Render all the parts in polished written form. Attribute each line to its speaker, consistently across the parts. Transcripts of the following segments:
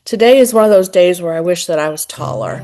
Speaker 1: Today is one of those days where I wish that I was taller.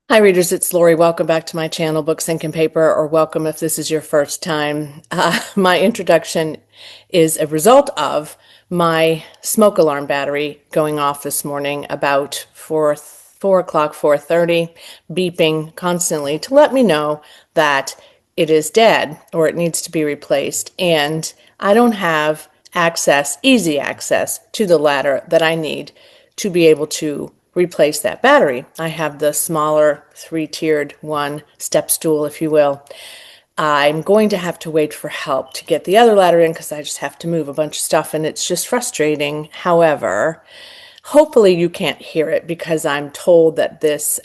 Speaker 1: Hi readers, it's Lori. Welcome back to my channel, Books, Ink, and Paper, or welcome if this is your first time. My introduction is a result of my smoke alarm battery going off this morning about 4 o'clock, 4:30, beeping constantly to let me know that it is dead or it needs to be replaced. And I don't have easy access to the ladder that I need to be able to replace that battery. I have the smaller 3-tiered one, step stool, if you will. I'm going to have to wait for help to get the other ladder in because I just have to move a bunch of stuff and it's just frustrating. However, hopefully you can't hear it because I'm told that this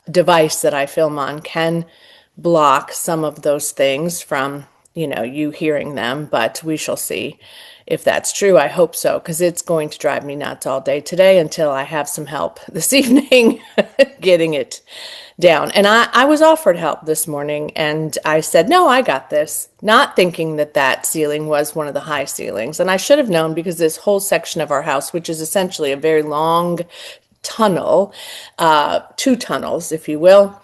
Speaker 1: device that I film on can block some of those things from, you hearing them, but we shall see if that's true. I hope so, because it's going to drive me nuts all day today until I have some help this evening getting it down. And I was offered help this morning and I said, no, I got this, not thinking that that ceiling was one of the high ceilings. And I should have known because this whole section of our house, which is essentially a very long tunnel, 2 tunnels, if you will.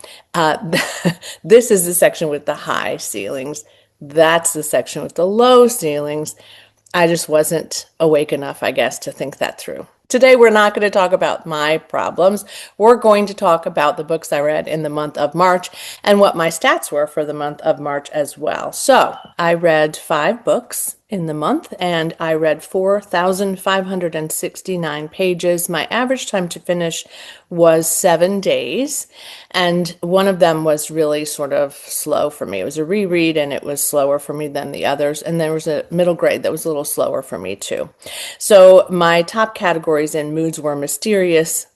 Speaker 1: This is the section with the high ceilings. That's the section with the low ceilings. I just wasn't awake enough, I guess, to think that through. Today, we're not going to talk about my problems. We're going to talk about the books I read in the month of March and what my stats were for the month of March as well. So I read 5 books in the month and I read 4,569 pages. My average time to finish was 7 days. And one of them was really sort of slow for me. It was a reread and it was slower for me than the others. And there was a middle grade that was a little slower for me too. So my top categories in moods were mysterious,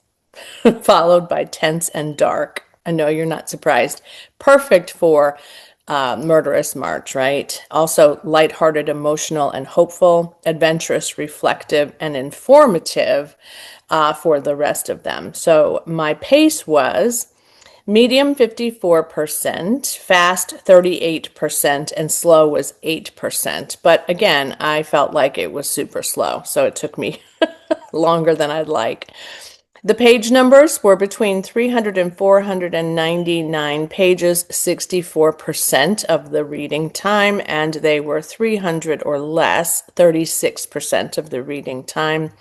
Speaker 1: followed by tense and dark. I know you're not surprised. Perfect for Murderous March, right? Also lighthearted, emotional, and hopeful, adventurous, reflective, and informative for the rest of them. So my pace was medium 54%, fast 38%, and slow was 8%. But again, I felt like it was super slow, so it took me longer than I'd like. The page numbers were between 300 and 499 pages, 64% of the reading time, and they were 300 or less, 36% of the reading time.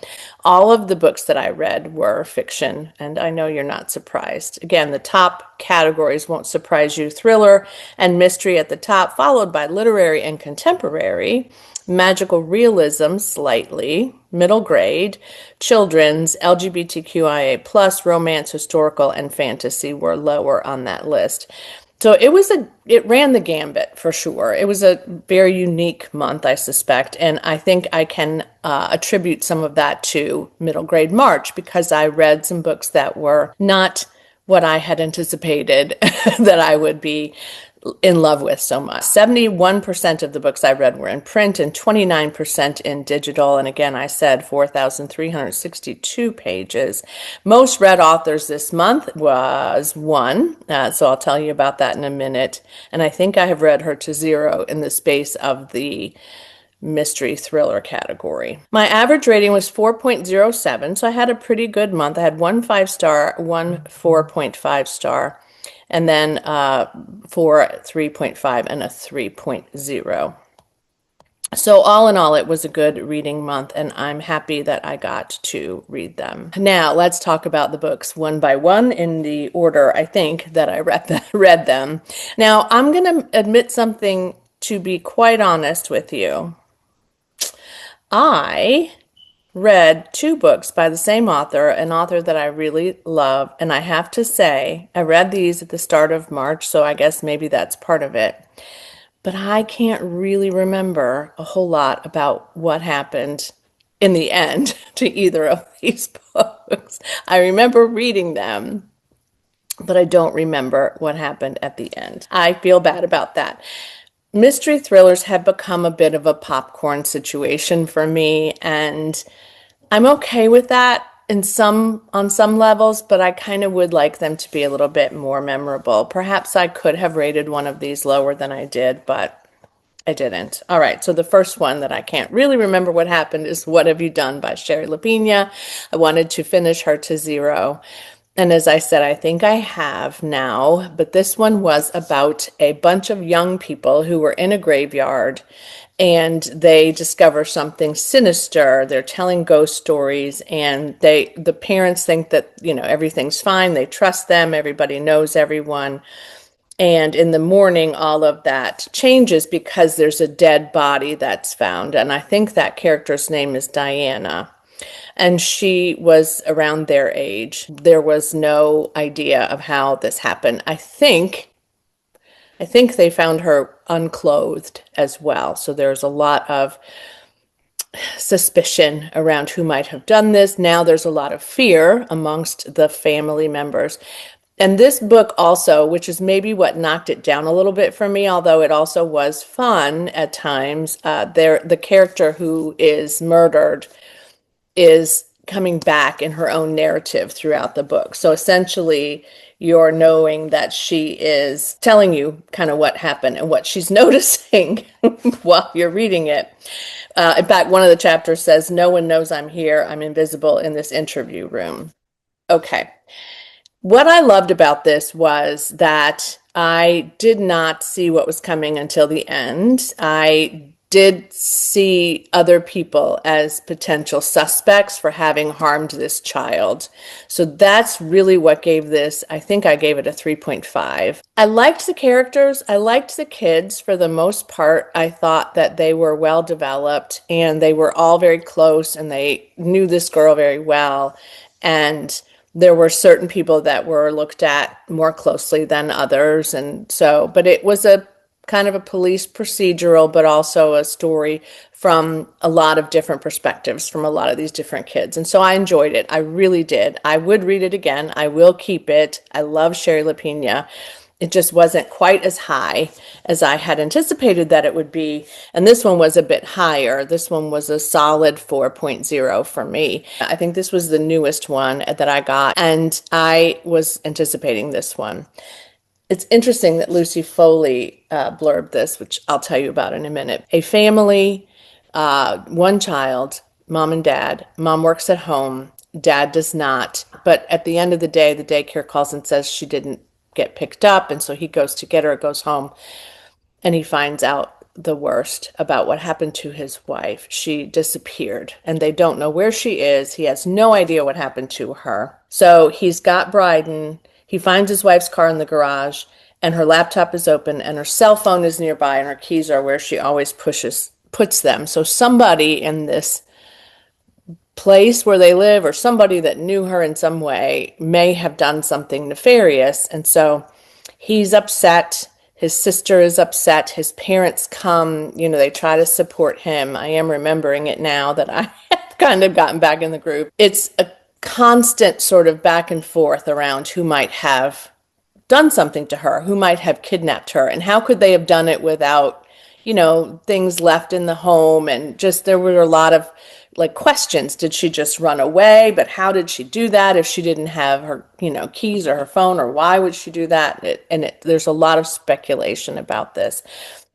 Speaker 1: All of the books that I read were fiction, and I know you're not surprised. Again, the top categories won't surprise you. Thriller and mystery at the top, followed by literary and contemporary, magical realism slightly, middle grade, children's, LGBTQIA+, romance, historical, and fantasy were lower on that list. So it ran the gambit for sure. It was a very unique month, I suspect, and I think I can attribute some of that to middle grade March because I read some books that were not what I had anticipated that I would be in love with so much. 71% of the books I read were in print and 29% in digital. And again, I said 4,362 pages. Most read authors this month was one. So I'll tell you about that in a minute. And I think I have read her to 0 in the space of the mystery thriller category. My average rating was 4.07, so I had a pretty good month. I had 1 5-star, 1 4.5 star, and then 4 3.5 and a 3.0. So all in all, it was a good reading month, and I'm happy that I got to read them. Now, let's talk about the books one by one in the order, I think, that I read them. Now, I'm going to admit something, to be quite honest with you. I read 2 books by the same author, an author that I really love, and I have to say, I read these at the start of March, so I guess maybe that's part of it. But I can't really remember a whole lot about what happened in the end to either of these books. I remember reading them, but I don't remember what happened at the end. I feel bad about that. Mystery thrillers have become a bit of a popcorn situation for me, and I'm okay with that. on some levels, but I kind of would like them to be a little bit more memorable. Perhaps I could have rated one of these lower than I did, but I didn't. All right, so the first one that I can't really remember what happened is What Have You Done by Sherry Lapina. I wanted to finish her to zero. And as I said, I think I have now, but this one was about a bunch of young people who were in a graveyard and they discover something sinister. They're telling ghost stories and the parents think that, everything's fine. They trust them. Everybody knows everyone. And in the morning, all of that changes because there's a dead body that's found. And I think that character's name is Diana. And she was around their age. There was no idea of how this happened. I think they found her unclothed as well. So there's a lot of suspicion around who might have done this. Now there's a lot of fear amongst the family members. And this book also, which is maybe what knocked it down a little bit for me, although it also was fun at times, the character who is murdered is coming back in her own narrative throughout the book. So essentially, you're knowing that she is telling you kind of what happened and what she's noticing while you're reading it. In fact, one of the chapters says, "No one knows I'm here. I'm invisible in this interview room." Okay. What I loved about this was that I did not see what was coming until the end. I did see other people as potential suspects for having harmed this child. So that's really what gave this, I think I gave it a 3.5. I liked the characters. I liked the kids for the most part. I thought that they were well developed and they were all very close and they knew this girl very well. And there were certain people that were looked at more closely than others. And so, but it was a kind of a police procedural, but also a story from a lot of different perspectives from a lot of these different kids. And so I enjoyed it. I really did. I would read it again. I will keep it. I love Sherry Lapina. It just wasn't quite as high as I had anticipated that it would be. And this one was a bit higher. This one was a solid 4.0 for me. I think this was the newest one that I got, and I was anticipating this one. It's interesting that Lucy Foley blurbed this, which I'll tell you about in a minute. A family, one child, mom and dad. Mom works at home. Dad does not. But at the end of the day, the daycare calls and says she didn't get picked up. And so he goes to get her, goes home, and he finds out the worst about what happened to his wife. She disappeared and they don't know where she is. He has no idea what happened to her. So he's got Bryden. He finds his wife's car in the garage and her laptop is open and her cell phone is nearby and her keys are where she always puts them. So somebody in this place where they live or somebody that knew her in some way may have done something nefarious. And so he's upset. His sister is upset. His parents come, they try to support him. I am remembering it now that I have kind of gotten back in the group. It's a constant sort of back and forth around who might have done something to her, who might have kidnapped her, and how could they have done it without, things left in the home. And just there were a lot of questions. Did she just run away? But how did she do that if she didn't have her, keys or her phone, or why would she do that? There's a lot of speculation about this.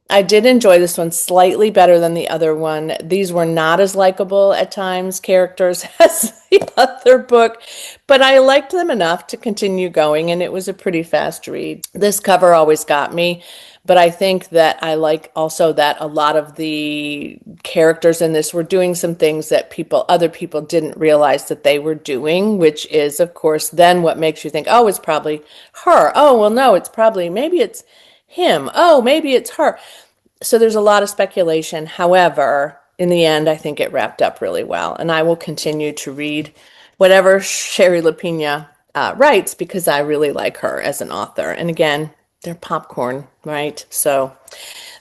Speaker 1: I did enjoy this one slightly better than the other one. These were not as likable at times, characters, as the other book, but I liked them enough to continue going, and it was a pretty fast read. This cover always got me, but I think that I like also that a lot of the characters in this were doing some things that other people didn't realize that they were doing, which is, of course, then what makes you think, oh, it's probably her. Oh, well, no, maybe it's him. Oh, maybe it's her. So there's a lot of speculation. However, in the end, I think it wrapped up really well. And I will continue to read whatever Sherry Lapina writes because I really like her as an author. And again, they're popcorn, right? So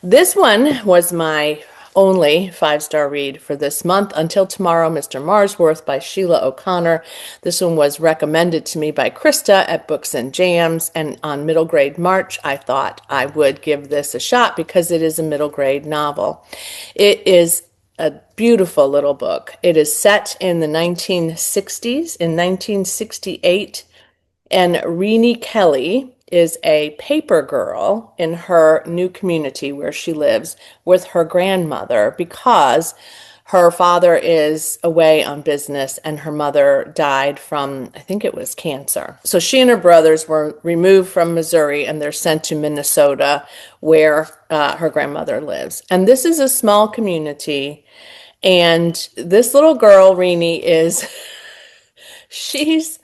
Speaker 1: this one was my only 5-star read for this month. Until Tomorrow, Mr. Marsworth by Sheila O'Connor. This one was recommended to me by Krista at Books and Jams, and on Middle Grade March, I thought I would give this a shot because it is a middle grade novel. It is a beautiful little book. It is set in the 1960s, in 1968, and Renee Kelly is a paper girl in her new community where she lives with her grandmother because her father is away on business and her mother died from, I think it was cancer. So she and her brothers were removed from Missouri and they're sent to Minnesota where her grandmother lives. And this is a small community. And this little girl, Renee, is, she's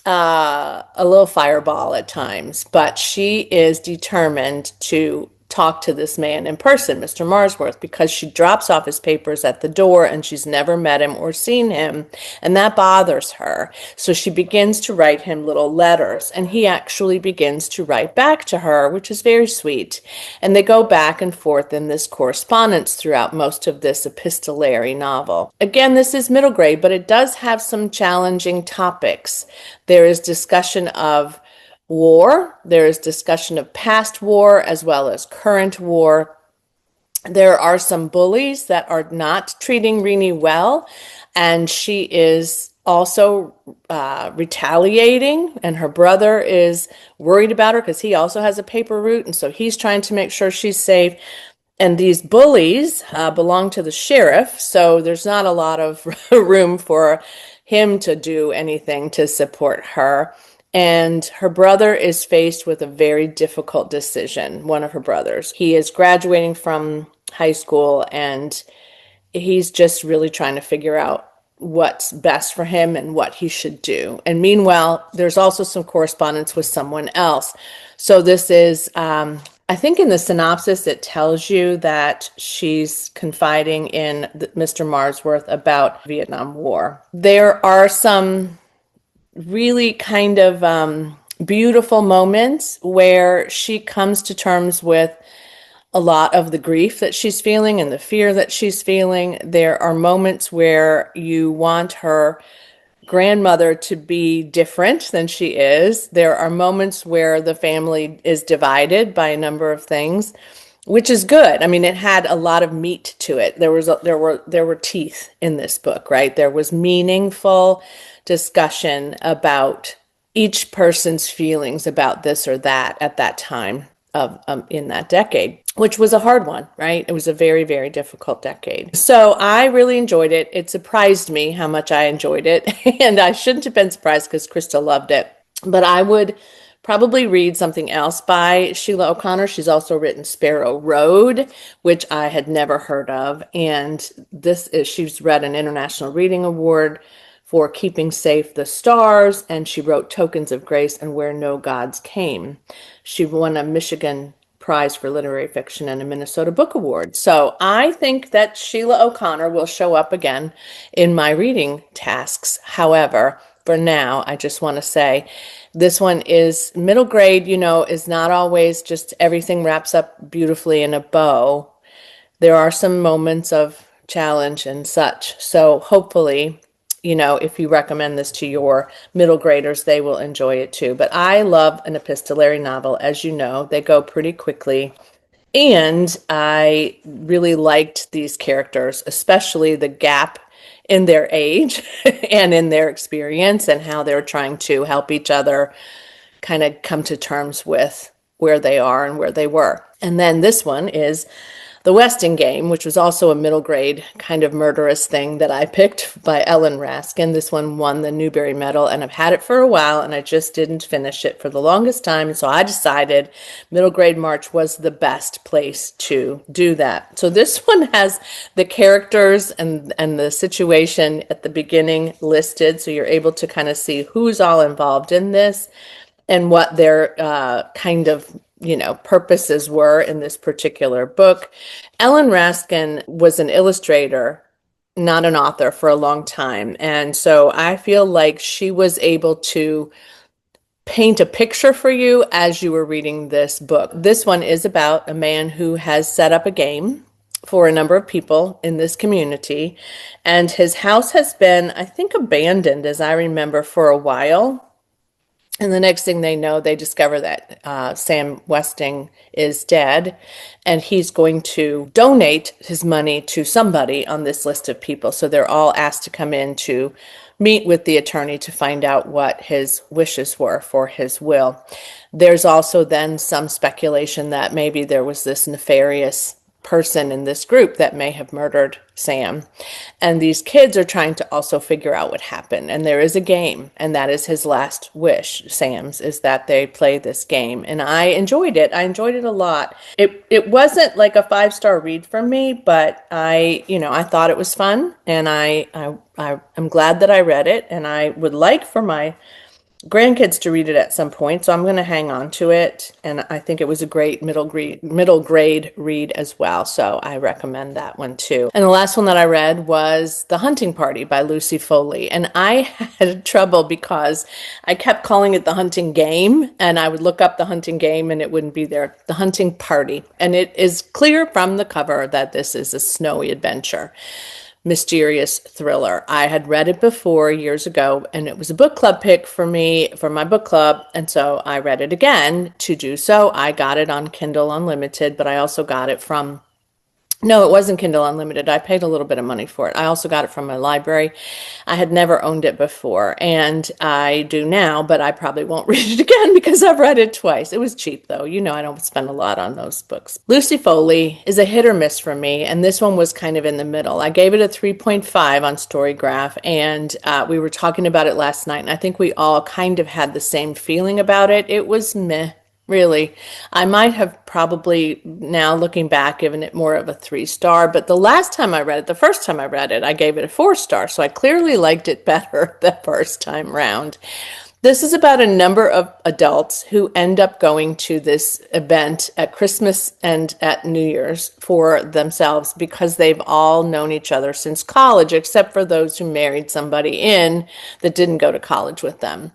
Speaker 1: a little fireball at times, but she is determined to talk to this man in person, Mr. Marsworth, because she drops off his papers at the door and she's never met him or seen him, and that bothers her. So she begins to write him little letters, and he actually begins to write back to her, which is very sweet. And they go back and forth in this correspondence throughout most of this epistolary novel. Again, this is middle grade, but it does have some challenging topics. There is discussion of war. There is discussion of past war as well as current war. There are some bullies that are not treating Renee well, and she is also retaliating, and her brother is worried about her because he also has a paper route, and so he's trying to make sure she's safe. And these bullies belong to the sheriff, so there's not a lot of room for him to do anything to support her. And her brother is faced with a very difficult decision, one of her brothers. He is graduating from high school and he's just really trying to figure out what's best for him and what he should do. And meanwhile, there's also some correspondence with someone else. So this is, I think in the synopsis, it tells you that she's confiding in Mr. Marsworth about Vietnam War. There are some really kind of beautiful moments where she comes to terms with a lot of the grief that she's feeling and the fear that she's feeling. There are moments where you want her grandmother to be different than she is. There are moments where the family is divided by a number of things, which is good. I mean, it had a lot of meat to it. There were teeth in this book, right? There was meaningful discussion about each person's feelings about this or that at that time of in that decade, which was a hard one, right? It was a very, very difficult decade. So I really enjoyed it. It surprised me how much I enjoyed it, and I shouldn't have been surprised because Krista loved it. But I would probably read something else by Sheila O'Connor. She's also written Sparrow Road, which I had never heard of, and she's read an International Reading Award for Keeping Safe the Stars, and she wrote Tokens of Grace and Where No Gods Came. She won a Michigan Prize for Literary Fiction and a Minnesota Book Award. So I think that Sheila O'Connor will show up again in my reading tasks. However, for now, I just want to say this one is middle grade, is not always just everything wraps up beautifully in a bow. There are some moments of challenge and such. So hopefully, if you recommend this to your middle graders, they will enjoy it too. But I love an epistolary novel, as you know. They go pretty quickly. And I really liked these characters, especially the gap in their age and in their experience and how they're trying to help each other kind of come to terms with where they are and where they were. And then this one is The Westing Game, which was also a middle grade kind of murderous thing that I picked by Ellen Raskin. This one won the Newbery Medal, and I've had it for a while, and I just didn't finish it for the longest time. And so I decided middle grade March was the best place to do that. So this one has the characters and the situation at the beginning listed, so you're able to kind of see who's all involved in this and what their kind of purposes were in this particular book. Ellen Raskin was an illustrator, not an author, for a long time. And so I feel like she was able to paint a picture for you as you were reading this book. This one is about a man who has set up a game for a number of people in this community. And his house has been, I think, abandoned, as I remember, for a while. And the next thing they know, they discover that Sam Westing is dead, and he's going to donate his money to somebody on this list of people. So they're all asked to come in to meet with the attorney to find out what his wishes were for his will. There's also then some speculation that maybe there was this nefarious person in this group that may have murdered Sam. And these kids are trying to also figure out what happened. And there is a game, and that is his last wish, Sam's, is that they play this game. And I enjoyed it. I enjoyed it a lot. It wasn't like a 5-star read for me, but I thought it was fun, and I'm glad that I read it, and I would like for my grandkids to read it at some point, so I'm going to hang on to it. And I think it was a great middle grade read as well, so I recommend that one too. And the last one that I read was The Hunting Party by Lucy Foley, and I had trouble because I kept calling it The Hunting Game, and I would look up The Hunting Game and it wouldn't be there. The Hunting Party, and it is clear from the cover that this is a snowy adventure, mysterious thriller. I had read it before years ago, and it was a book club pick for me for my book club, and so I read it again. To do so, I got it on Kindle Unlimited, but I also got it from no, it wasn't Kindle Unlimited. I paid a little bit of money for it. I also got it from my library. I had never owned it before, and I do now, but I probably won't read it again because I've read it twice. It was cheap, though. I don't spend a lot on those books. Lucy Foley is a hit or miss for me, and this one was kind of in the middle. I gave it a 3.5 on Storygraph, and we were talking about it last night, and I think we all kind of had the same feeling about it. It was meh. Really, I might have probably, now looking back, given it more of a 3-star, but the first time I read it, I gave it a 4-star, so I clearly liked it better the first time round. This is about a number of adults who end up going to this event at Christmas and at New Year's for themselves because they've all known each other since college, except for those who married somebody in that didn't go to college with them.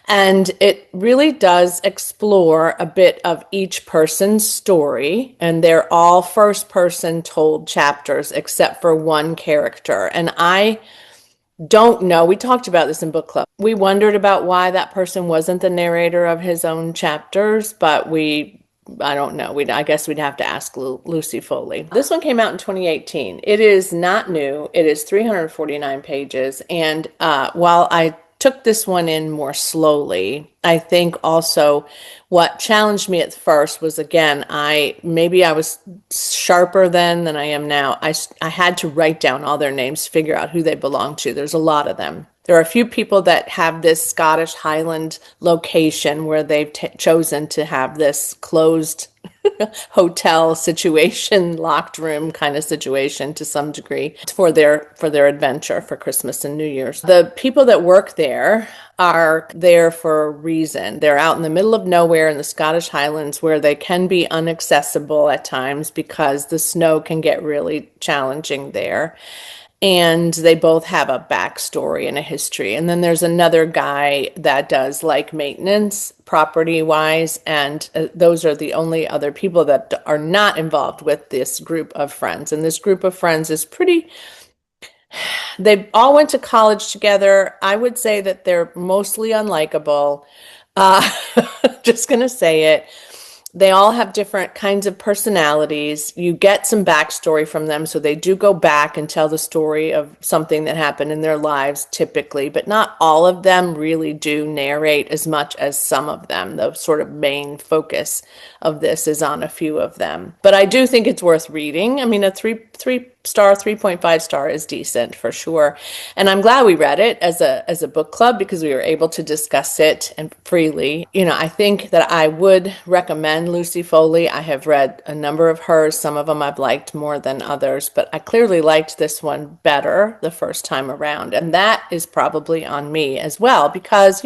Speaker 1: And it really does explore a bit of each person's story, and they're all first person told chapters except for one character. And I don't know. We talked about this in book club. We wondered about why that person wasn't the narrator of his own chapters, but I don't know. I guess we'd have to ask Lucy Foley. This one came out in 2018. It is not new. It is 349 pages. And while I took this one in more slowly, I think also what challenged me at first was, again, I was sharper then than I am now. I had to write down all their names, figure out who they belong to. There's a lot of them. There are a few people that have this Scottish Highland location where they've chosen to have this closed hotel situation, locked room kind of situation to some degree for their adventure for Christmas and New Year's. The people that work there are there for a reason. They're out in the middle of nowhere in the Scottish Highlands where they can be inaccessible at times because the snow can get really challenging there. And they both have a backstory and a history. And then there's another guy that does like maintenance property wise. And those are the only other people that are not involved with this group of friends. And this group of friends is they all went to college together. I would say that they're mostly unlikable. Just going to say it. They all have different kinds of personalities. You get some backstory from them, so they do go back and tell the story of something that happened in their lives typically, but not all of them really do narrate as much as some of them. The sort of main focus of this is on a few of them. But I do think it's worth reading. I mean, a 3.5 star is decent for sure. And I'm glad we read it as a book club because we were able to discuss it and freely. I think that I would recommend Lucy Foley. I have read a number of hers. Some of them I've liked more than others, but I clearly liked this one better the first time around. And that is probably on me as well because,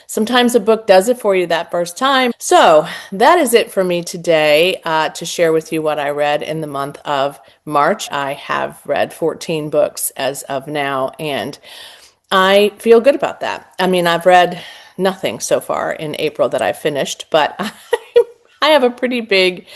Speaker 1: sometimes a book does it for you that first time. So that is it for me today to share with you what I read in the month of March. I have read 14 books as of now, and I feel good about that. I mean, I've read nothing so far in April that I've finished, but I have a pretty big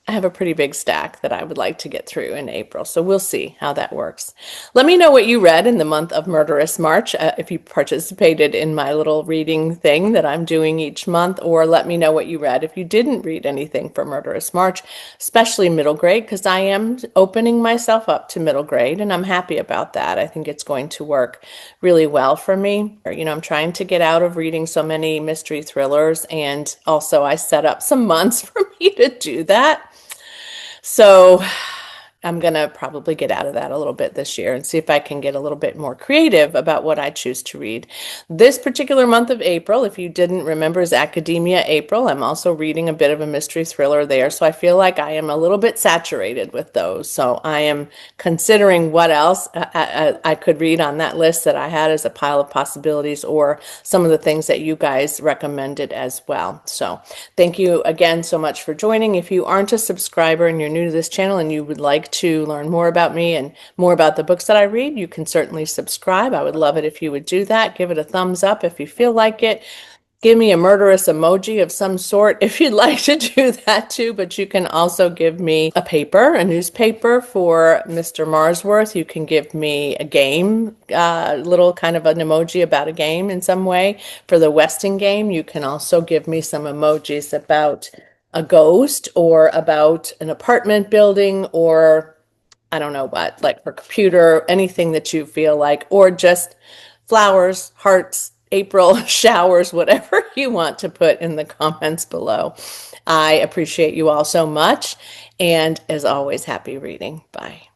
Speaker 1: I have a pretty big stack that I would like to get through in April. So we'll see how that works. Let me know what you read in the month of Murderous March, if you participated in my little reading thing that I'm doing each month, or let me know what you read if you didn't read anything for Murderous March, especially middle grade, because I am opening myself up to middle grade and I'm happy about that. I think it's going to work really well for me. I'm trying to get out of reading so many mystery thrillers, and also I set up some months for me to do that. So I'm going to probably get out of that a little bit this year and see if I can get a little bit more creative about what I choose to read. This particular month of April, if you didn't remember, is Academia April. I'm also reading a bit of a mystery thriller there. So I feel like I am a little bit saturated with those. So I am considering what else I could read on that list that I had as a pile of possibilities, or some of the things that you guys recommended as well. So thank you again so much for joining. If you aren't a subscriber and you're new to this channel and you would like to learn more about me and more about the books that I read, you can certainly subscribe. I would love it if you would do that. Give it a thumbs up if you feel like it. Give me a murderous emoji of some sort if you'd like to do that too, but you can also give me a newspaper for Mr. Marsworth. You can give me a game, little kind of an emoji about a game in some way. For the Weston game, you can also give me some emojis about a ghost or about an apartment building, or I don't know what, like for computer, anything that you feel like, or just flowers, hearts, April, showers, whatever you want to put in the comments below. I appreciate you all so much. And as always, happy reading. Bye.